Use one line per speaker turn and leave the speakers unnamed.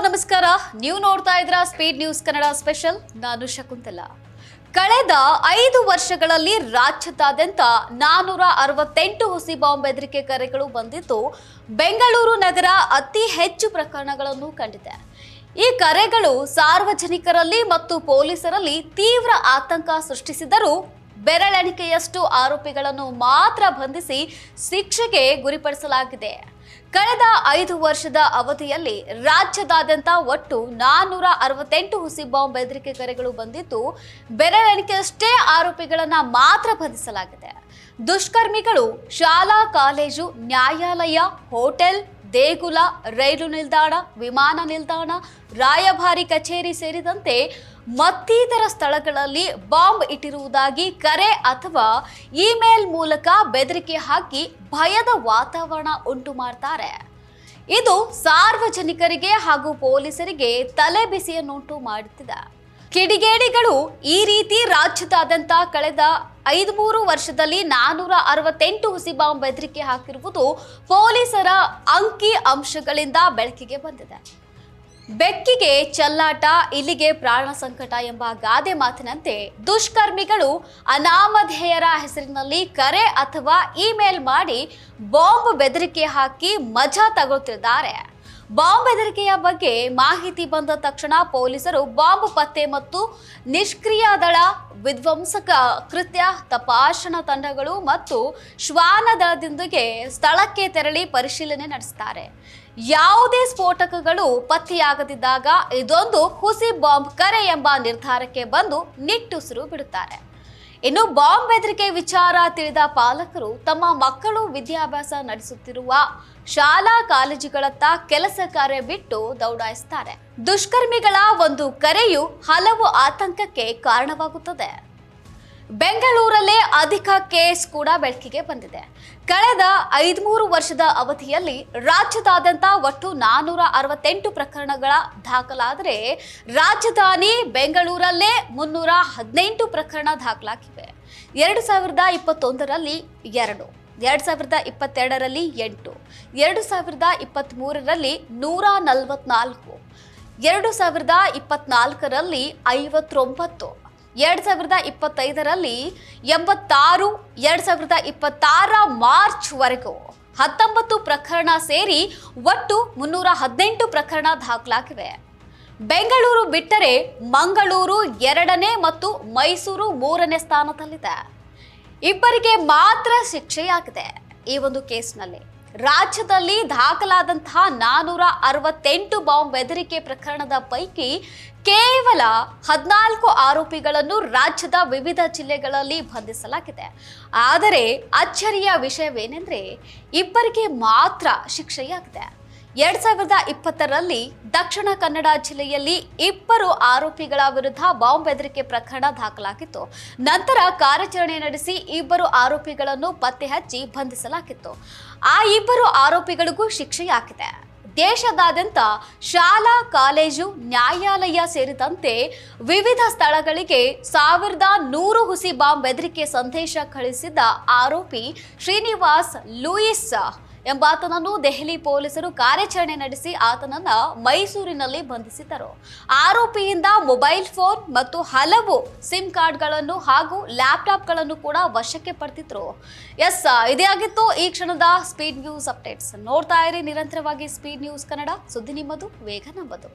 ನಮಸ್ಕಾರ. ನೀವು ನೋಡ್ತಾ ಇದ್ದೀರಾ ಸ್ಪೀಡ್ ನ್ಯೂಸ್ ಕನ್ನಡ ಸ್ಪೆಷಲ್. ನಾನು ಶಕುಂತಲಾ. ಕಳೆದ 5 ವರ್ಷಗಳಲ್ಲಿ ರಾಜ್ಯದಾದ್ಯಂತ 468 ಹುಸಿ ಬಾಂಬ್ ಬೆದರಿಕೆ ಕರೆಗಳು ಬಂದಿದ್ದು, ಬೆಂಗಳೂರು ನಗರ ಅತಿ ಹೆಚ್ಚು ಪ್ರಕರಣಗಳನ್ನು ಕಂಡಿದೆ. ಈ ಕರೆಗಳು ಸಾರ್ವಜನಿಕರಲ್ಲಿ ಮತ್ತು ಪೊಲೀಸರಲ್ಲಿ ತೀವ್ರ ಆತಂಕ ಸೃಷ್ಟಿಸಿದರೂ ಬೆರಳೆಣಿಕೆಯಷ್ಟು ಆರೋಪಿಗಳನ್ನು ಮಾತ್ರ ಬಂಧಿಸಿ ಶಿಕ್ಷೆಗೆ ಗುರಿಪಡಿಸಲಾಗಿದೆ. ಕಳೆದ 5 ವರ್ಷದ ಅವಧಿಯಲ್ಲಿ ರಾಜ್ಯದಾದ್ಯಂತ ಒಟ್ಟು 468 ಹುಸಿ ಬಾಂಬ್ ಬೆದರಿಕೆ ಕರೆಗಳು ಬಂದಿದ್ದು, ಬೆರಳೆಣಿಕೆಯಷ್ಟೇ ಆರೋಪಿಗಳನ್ನ ಮಾತ್ರ ಬಂಧಿಸಲಾಗಿದೆ. ದುಷ್ಕರ್ಮಿಗಳು ಶಾಲಾ ಕಾಲೇಜು, ನ್ಯಾಯಾಲಯ, ಹೋಟೆಲ್, ದೇಗುಲ, ರೈಲು ನಿಲ್ದಾಣ, ವಿಮಾನ ನಿಲ್ದಾಣ, ರಾಯಭಾರಿ ಕಚೇರಿ ಸೇರಿದಂತೆ ಮತ್ತಿತರ ಸ್ಥಳಗಳಲ್ಲಿ ಬಾಂಬ್ ಇಟ್ಟಿರುವುದಾಗಿ ಕರೆ ಅಥವಾ ಇಮೇಲ್ ಮೂಲಕ ಬೆದರಿಕೆ ಹಾಕಿ ಭಯದ ವಾತಾವರಣ ಉಂಟು ಮಾಡ್ತಾರೆ. ಇದು ಸಾರ್ವಜನಿಕರಿಗೆ ಹಾಗೂ ಪೊಲೀಸರಿಗೆ ತಲೆ ಬಿಸಿಯನ್ನುಂಟು ಮಾಡುತ್ತಿದೆ. ಕಿಡಿಗೇಡಿಗಳು ಈ ರೀತಿ ರಾಜ್ಯದಾದ್ಯಂತ ಕಳೆದ 5-3 ವರ್ಷದಲ್ಲಿ 468 ಹುಸಿ ಬಾಂಬ್ ಬೆದರಿಕೆ ಹಾಕಿರುವುದು ಪೊಲೀಸರ ಅಂಕಿ ಅಂಶಗಳಿಂದ ಬೆಳಕಿಗೆ ಬಂದಿದೆ. ಬೆಕ್ಕಿಗೆ ಚೆಲ್ಲಾಟ, ಇಲ್ಲಿಗೆ ಪ್ರಾಣ ಸಂಕಟ ಎಂಬ ಗಾದೆ ಮಾತಿನಂತೆ ದುಷ್ಕರ್ಮಿಗಳು ಅನಾಮಧೇಯರ ಹೆಸರಿನಲ್ಲಿ ಕರೆ ಅಥವಾ ಇಮೇಲ್ ಮಾಡಿ ಬಾಂಬ್ ಬೆದರಿಕೆ ಹಾಕಿ ಮಜಾ ತಗೊಳ್ತಿದ್ದಾರೆ. ಬಾಂಬ್ ಬೆದರಿಕೆಯ ಬಗ್ಗೆ ಮಾಹಿತಿ ಬಂದ ತಕ್ಷಣ ಪೊಲೀಸರು ಬಾಂಬ್ ಪತ್ತೆ ಮತ್ತು ನಿಷ್ಕ್ರಿಯ ದಳ, ವಿಧ್ವಂಸಕ ಕೃತ್ಯ ತಪಾಸಣಾ ತಂಡಗಳು ಮತ್ತು ಶ್ವಾನ ದಳದೊಂದಿಗೆ ಸ್ಥಳಕ್ಕೆ ತೆರಳಿ ಪರಿಶೀಲನೆ ನಡೆಸುತ್ತಾರೆ. ಯಾವುದೇ ಸ್ಫೋಟಕಗಳು ಪತ್ತೆಯಾಗದಿದ್ದಾಗ ಇದೊಂದು ಹುಸಿ ಬಾಂಬ್ ಕರೆ ಎಂಬ ನಿರ್ಧಾರಕ್ಕೆ ಬಂದು ನಿಟ್ಟುಸಿರು ಬಿಡುತ್ತಾರೆ. ಇನ್ನು ಬಾಂಬ್ ಬೆದರಿಕೆ ವಿಚಾರ ತಿಳಿದ ಪಾಲಕರು ತಮ್ಮ ಮಕ್ಕಳು ವಿದ್ಯಾಭ್ಯಾಸ ನಡೆಸುತ್ತಿರುವ ಶಾಲಾ ಕಾಲೇಜುಗಳತ್ತ ಕೆಲಸ ಕಾರ್ಯ ಬಿಟ್ಟು ದೌಡಾಯಿಸುತ್ತಾರೆ. ದುಷ್ಕರ್ಮಿಗಳ ಒಂದು ಕರೆಯು ಹಲವು ಆತಂಕಕ್ಕೆ ಕಾರಣವಾಗುತ್ತದೆ. ಬೆಂಗಳೂರಲ್ಲೇ ಅಧಿಕ ಕೇಸ್ ಕೂಡ ಬೆಳಕಿಗೆ ಬಂದಿದೆ. ಕಳೆದ 5-3 ವರ್ಷದ ಅವಧಿಯಲ್ಲಿ ರಾಜ್ಯದಾದ್ಯಂತ ಒಟ್ಟು 468 ಪ್ರಕರಣಗಳ ದಾಖಲಾದರೆ ರಾಜಧಾನಿ ಬೆಂಗಳೂರಲ್ಲೇ 318 ಪ್ರಕರಣ ದಾಖಲಾಗಿವೆ. 2021ರಲ್ಲಿ 2, 2022ರಲ್ಲಿ 8, 2023ರಲ್ಲಿ 144, 2024ರಲ್ಲಿ 59, 2025ರಲ್ಲಿ 86, 2026 ಮಾರ್ಚ್ ವರೆಗೂ 19 ಪ್ರಕರಣ ಸೇರಿ ಒಟ್ಟು 318 ಪ್ರಕರಣ ದಾಖಲಾಗಿವೆ. ಬೆಂಗಳೂರು ಬಿಟ್ಟರೆ ಮಂಗಳೂರು 2ನೇ ಮತ್ತು ಮೈಸೂರು 3ನೇ ಸ್ಥಾನದಲ್ಲಿದೆ. ಇಬ್ಬರಿಗೆ ಮಾತ್ರ ಶಿಕ್ಷೆಯಾಗಿದೆ. ಈ ಒಂದು ಕೇಸ್ನಲ್ಲಿ ರಾಜ್ಯದಲ್ಲಿ ದಾಖಲಾದಂತಹ 468 ಬಾಂಬ್ ಬೆದರಿಕೆ ಪ್ರಕರಣದ ಪೈಕಿ ಕೇವಲ 14 ಆರೋಪಿಗಳನ್ನು ರಾಜ್ಯದ ವಿವಿಧ ಜಿಲ್ಲೆಗಳಲ್ಲಿ ಬಂಧಿಸಲಾಗಿದೆ. ಆದರೆ ಅಚ್ಚರಿಯ ವಿಷಯವೇನೆಂದರೆ ಇಬ್ಬರಿಗೆ ಮಾತ್ರ ಶಿಕ್ಷೆಯಾಗಿದೆ. 2020ರಲ್ಲಿ ದಕ್ಷಿಣ ಕನ್ನಡ ಜಿಲ್ಲೆಯಲ್ಲಿ 2 ಆರೋಪಿಗಳ ವಿರುದ್ಧ ಬಾಂಬ್ ಬೆದರಿಕೆ ಪ್ರಕರಣ ದಾಖಲಾಗಿತ್ತು. ನಂತರ ಕಾರ್ಯಾಚರಣೆ ನಡೆಸಿ 2 ಆರೋಪಿಗಳನ್ನು ಪತ್ತೆ ಹಚ್ಚಿ ಬಂಧಿಸಲಾಗಿತ್ತು. ಆ 2 ಆರೋಪಿಗಳಿಗೂ ಶಿಕ್ಷೆಯಾಗಿದೆ. ದೇಶದಾದ್ಯಂತ ಶಾಲಾ ಕಾಲೇಜು, ನ್ಯಾಯಾಲಯ ಸೇರಿದಂತೆ ವಿವಿಧ ಸ್ಥಳಗಳಿಗೆ 1100 ಹುಸಿ ಬಾಂಬ್ ಬೆದರಿಕೆ ಸಂದೇಶ ಕಳಿಸಿದ್ದ ಆರೋಪಿ ಶ್ರೀನಿವಾಸ್ ಲೂಯಿಸ್ ಎಂಬಾತನನ್ನು ದೆಹಲಿ ಪೊಲೀಸರು ಕಾರ್ಯಾಚರಣೆ ನಡೆಸಿ ಆತನನ್ನ ಮೈಸೂರಿನಲ್ಲಿ ಬಂಧಿಸಿದ್ದರು. ಆರೋಪಿಯಿಂದ ಮೊಬೈಲ್ ಫೋನ್ ಮತ್ತು ಹಲವು ಸಿಮ್ ಕಾರ್ಡ್ಗಳನ್ನು ಹಾಗೂ ಲ್ಯಾಪ್ಟಾಪ್ಗಳನ್ನು ಕೂಡ ವಶಕ್ಕೆ ಪಡೆದಿದ್ರು. ಇದೇ ಆಗಿತ್ತು ಈ ಕ್ಷಣದ ಸ್ಪೀಡ್ ನ್ಯೂಸ್ ಅಪ್ಡೇಟ್ಸ್. ನೋಡ್ತಾ ಇರಿ ನಿರಂತರವಾಗಿ ಸ್ಪೀಡ್ ನ್ಯೂಸ್ ಕನ್ನಡ. ಸುದ್ದಿ ನಿಮ್ಮದು, ವೇಗ ನಮ್ಮದು.